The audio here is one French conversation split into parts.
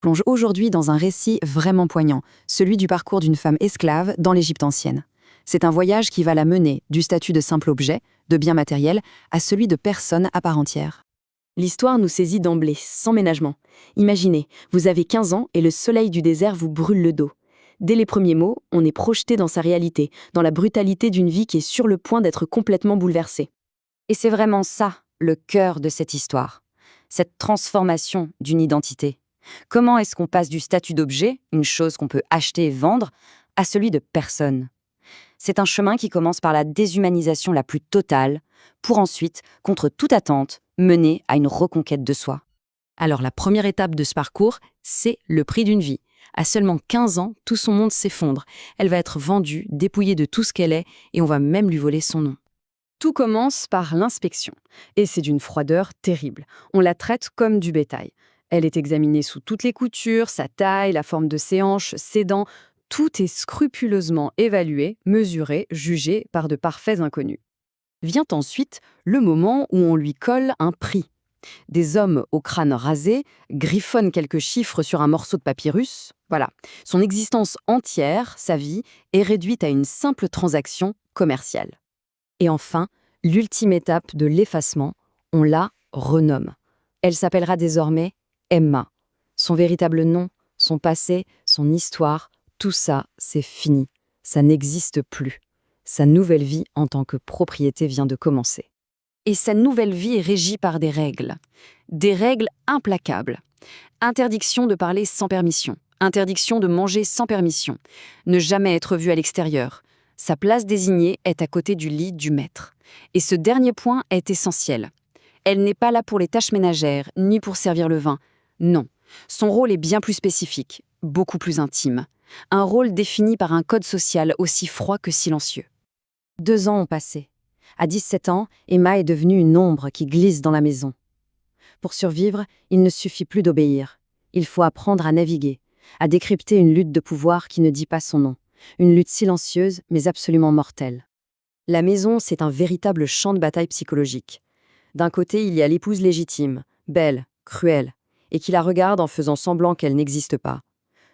Plonge aujourd'hui dans un récit vraiment poignant, celui du parcours d'une femme esclave dans l'Égypte ancienne. C'est un voyage qui va la mener du statut de simple objet, de bien matériel, à celui de personne à part entière. L'histoire nous saisit d'emblée, sans ménagement. Imaginez, vous avez 15 ans et le soleil du désert vous brûle le dos. Dès les premiers mots, on est projeté dans sa réalité, dans la brutalité d'une vie qui est sur le point d'être complètement bouleversée. Et c'est vraiment ça, le cœur de cette histoire. Cette transformation d'une identité. Comment est-ce qu'on passe du statut d'objet, une chose qu'on peut acheter et vendre, à celui de personne? C'est un chemin qui commence par la déshumanisation la plus totale, pour ensuite, contre toute attente, mener à une reconquête de soi. Alors la première étape de ce parcours, c'est le prix d'une vie. À seulement 15 ans, tout son monde s'effondre. Elle va être vendue, dépouillée de tout ce qu'elle est, et on va même lui voler son nom. Tout commence par l'inspection. Et c'est d'une froideur terrible. On la traite comme du bétail. Elle est examinée sous toutes les coutures, sa taille, la forme de ses hanches, ses dents. Tout est scrupuleusement évalué, mesuré, jugé par de parfaits inconnus. Vient ensuite le moment où on lui colle un prix. Des hommes au crâne rasé griffonnent quelques chiffres sur un morceau de papyrus. Voilà, son existence entière, sa vie, est réduite à une simple transaction commerciale. Et enfin, l'ultime étape de l'effacement, on la renomme. Elle s'appellera désormais Emma. Son véritable nom, son passé, son histoire, tout ça, c'est fini. Ça n'existe plus. Sa nouvelle vie en tant que propriété vient de commencer. Et sa nouvelle vie est régie par des règles implacables. Interdiction de parler sans permission, interdiction de manger sans permission, ne jamais être vu à l'extérieur. Sa place désignée est à côté du lit du maître. Et ce dernier point est essentiel. Elle n'est pas là pour les tâches ménagères, ni pour servir le vin. Non, son rôle est bien plus spécifique, beaucoup plus intime. Un rôle défini par un code social aussi froid que silencieux. 2 ans ont passé. À 17 ans, Emma est devenue une ombre qui glisse dans la maison. Pour survivre, il ne suffit plus d'obéir. Il faut apprendre à naviguer, à décrypter une lutte de pouvoir qui ne dit pas son nom. Une lutte silencieuse, mais absolument mortelle. La maison, c'est un véritable champ de bataille psychologique. D'un côté, il y a l'épouse légitime, belle, cruelle, et qui la regarde en faisant semblant qu'elle n'existe pas.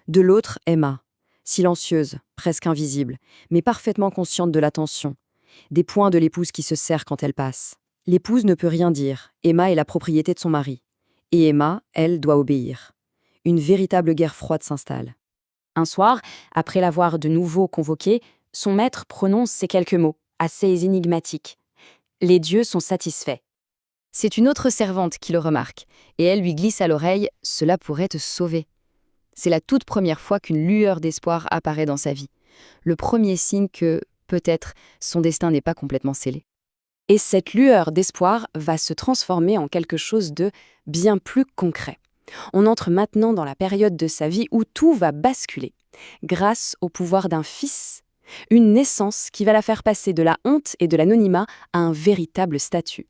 De l'autre, Emma, silencieuse, presque invisible, mais parfaitement consciente de l'attention. Des poings de l'épouse qui se serrent quand elle passe. L'épouse ne peut rien dire, Emma est la propriété de son mari. Et Emma, elle, doit obéir. Une véritable guerre froide s'installe. Un soir, après l'avoir de nouveau convoquée, son maître prononce ces quelques mots, assez énigmatiques. Les dieux sont satisfaits. C'est une autre servante qui le remarque, et elle lui glisse à l'oreille « Cela pourrait te sauver ». C'est la toute première fois qu'une lueur d'espoir apparaît dans sa vie. Le premier signe que, peut-être, son destin n'est pas complètement scellé. Et cette lueur d'espoir va se transformer en quelque chose de bien plus concret. On entre maintenant dans la période de sa vie où tout va basculer, grâce au pouvoir d'un fils, une naissance qui va la faire passer de la honte et de l'anonymat à un véritable statut.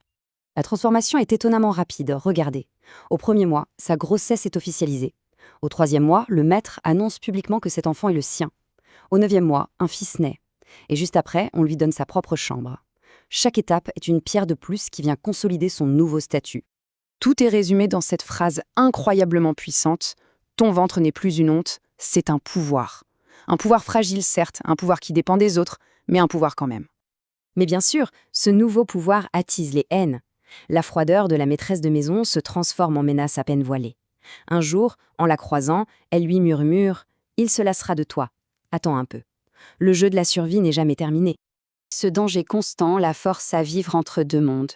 La transformation est étonnamment rapide, regardez. Au 1er mois, sa grossesse est officialisée. Au 3e mois, le maître annonce publiquement que cet enfant est le sien. Au 9e mois, un fils naît. Et juste après, on lui donne sa propre chambre. Chaque étape est une pierre de plus qui vient consolider son nouveau statut. Tout est résumé dans cette phrase incroyablement puissante « Ton ventre n'est plus une honte, c'est un pouvoir ». Un pouvoir fragile, certes, un pouvoir qui dépend des autres, mais un pouvoir quand même. Mais bien sûr, ce nouveau pouvoir attise les haines. La froideur de la maîtresse de maison se transforme en menace à peine voilée. Un jour, en la croisant, elle lui murmure « Il se lassera de toi. Attends un peu. » Le jeu de la survie n'est jamais terminé. Ce danger constant la force à vivre entre deux mondes.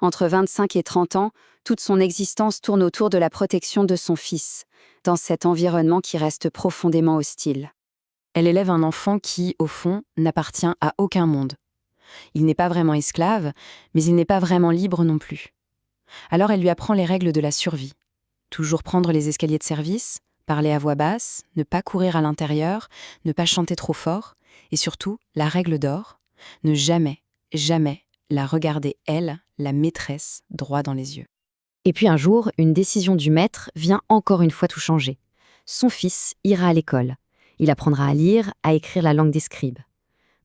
Entre 25 et 30 ans, toute son existence tourne autour de la protection de son fils, dans cet environnement qui reste profondément hostile. Elle élève un enfant qui, au fond, n'appartient à aucun monde. Il n'est pas vraiment esclave, mais il n'est pas vraiment libre non plus. Alors elle lui apprend les règles de la survie. Toujours prendre les escaliers de service, parler à voix basse, ne pas courir à l'intérieur, ne pas chanter trop fort, et surtout, la règle d'or, ne jamais, jamais la regarder, elle, la maîtresse, droit dans les yeux. Et puis un jour, une décision du maître vient encore une fois tout changer. Son fils ira à l'école. Il apprendra à lire, à écrire la langue des scribes.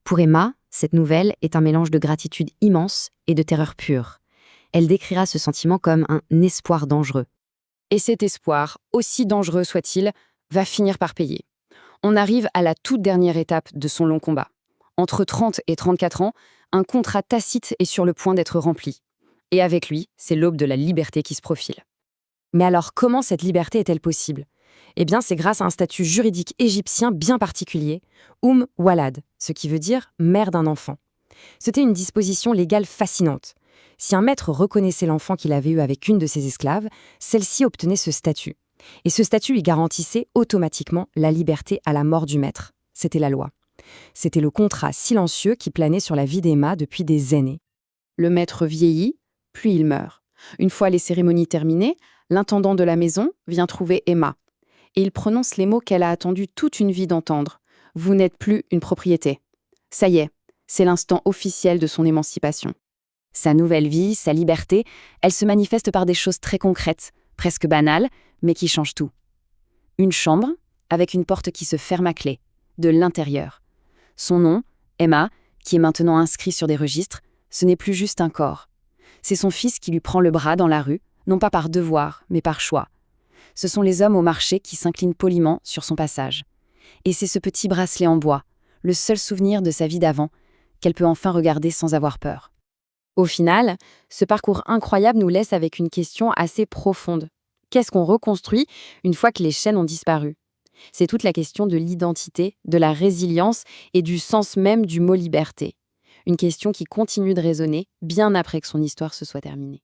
Pour Emma, cette nouvelle est un mélange de gratitude immense et de terreur pure. Elle décrira ce sentiment comme un espoir dangereux. Et cet espoir, aussi dangereux soit-il, va finir par payer. On arrive à la toute dernière étape de son long combat. Entre 30 et 34 ans, un contrat tacite est sur le point d'être rempli. Et avec lui, c'est l'aube de la liberté qui se profile. Mais alors, comment cette liberté est-elle possible? Eh bien, c'est grâce à un statut juridique égyptien bien particulier, Walad, ce qui veut dire mère d'un enfant. C'était une disposition légale fascinante. Si un maître reconnaissait l'enfant qu'il avait eu avec une de ses esclaves, celle-ci obtenait ce statut. Et ce statut lui garantissait automatiquement la liberté à la mort du maître. C'était la loi. C'était le contrat silencieux qui planait sur la vie d'Emma depuis des années. Le maître vieillit, puis il meurt. Une fois les cérémonies terminées, l'intendant de la maison vient trouver Emma. Et il prononce les mots qu'elle a attendu toute une vie d'entendre. « Vous n'êtes plus une propriété. » Ça y est, c'est l'instant officiel de son émancipation. Sa nouvelle vie, sa liberté, elle se manifeste par des choses très concrètes, presque banales, mais qui changent tout. Une chambre, avec une porte qui se ferme à clé, de l'intérieur. Son nom, Emma, qui est maintenant inscrit sur des registres, ce n'est plus juste un corps. C'est son fils qui lui prend le bras dans la rue, non pas par devoir, mais par choix. Ce sont les hommes au marché qui s'inclinent poliment sur son passage. Et c'est ce petit bracelet en bois, le seul souvenir de sa vie d'avant, qu'elle peut enfin regarder sans avoir peur. Au final, ce parcours incroyable nous laisse avec une question assez profonde. Qu'est-ce qu'on reconstruit une fois que les chaînes ont disparu? C'est toute la question de l'identité, de la résilience et du sens même du mot liberté. Une question qui continue de résonner bien après que son histoire se soit terminée.